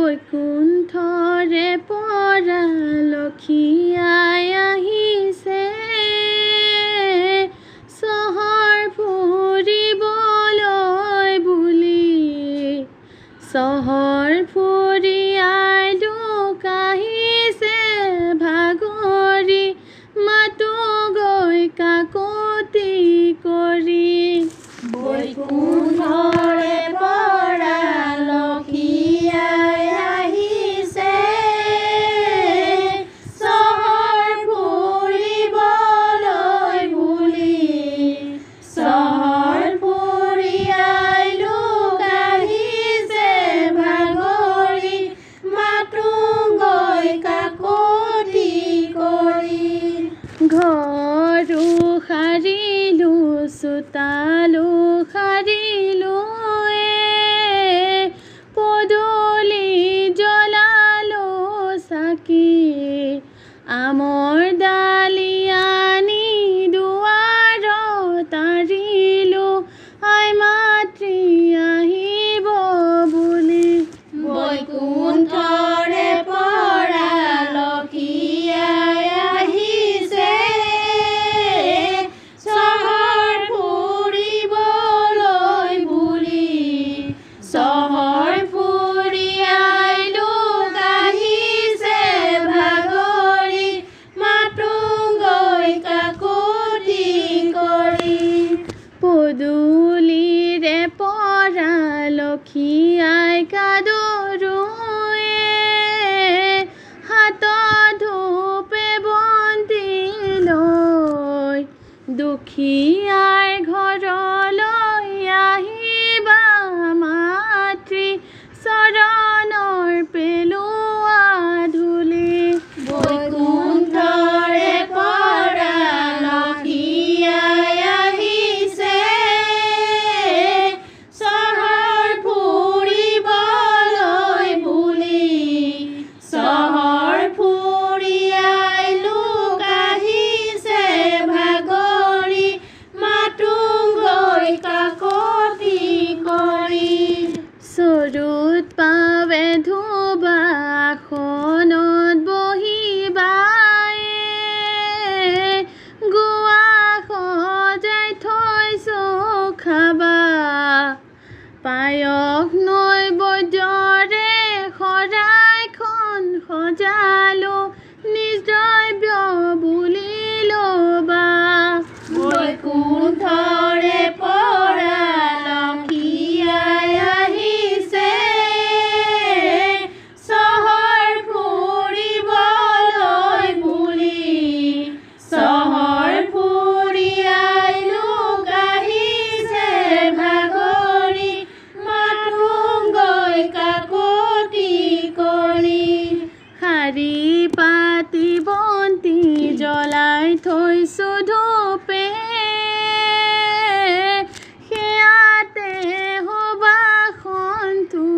বৈকুণ্ঠৰে পৰা লক্ষী আই আহিছে, চহৰ ফুৰিবলৈ বুলি। চহৰ ফুৰি আই দুখ আহিছে ভাগৰি, মাতো গৈ কাকতি কৰি। বৈকুণ্ঠৰে পৰা লক্ষী আই আহিছে, চহৰ ফুৰিবলৈ বুলি। চহৰ ফুৰি আই লোক আহিছে ভাগৰি, মাতো গৈ কাকতি কৰি। ঘৰো সাৰিলো চোতালো সাৰিলো, পদূলি জ্বলালো চাকি। আমৰ ডালি আনি দুৱাৰত আৰিলো, আই মাতৃ আহিব বুলি। বৈকুণ্ঠৰে পৰা লক্ষী আই আহিছে, চহৰ ফুৰিবলৈ বুলি। চহৰ ফুৰি আই লোক আহিছে ভাগৰি, মাতো গৈ কাকতি কৰি। পদূলিৰে পৰা লক্ষী আই কাদৰুৱে, হাতত ধূপে বন্তি লৈ। দুখীয়াৰ ঘৰলৈ আহিবা মাতৃ, চৰণৰ পেলোৱা ধূলি। বৈকুণ্ঠৰে পৰা লক্ষী আই আহিছে, চহৰ ফুৰিবলৈ বুলি। চহৰ ফুৰি আই লোক আহিছে ভাগৰি, মাতো গৈ কাকতি কৰি। চৰুত পাৱে ধুবা আসনত বহিবা, গুৱা সজাই থৈছো খাবা। পায়স নৈবদ্যৰে শৰাইখন সজালো, নিজ দ্ৰব্য বুলি ল'বা। বৈকুণ্ঠৰে পৰা লক্ষী আই আহিছে, চহৰ ফুৰিবলৈ বুলি। চহৰ ফুৰি আই লোক আহিছে ভাগৰি, মাতো গৈ কাকতি কৰি। শাৰী পাতি বন্তি জ্বলাই থৈছো ধূপে, সেয়াতে সুবাসনটো।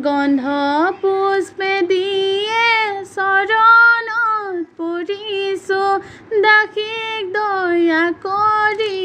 গন্ধ পুষ্পে দিয়ে চৰণত পৰিছো, দাসীক দয়া কৰি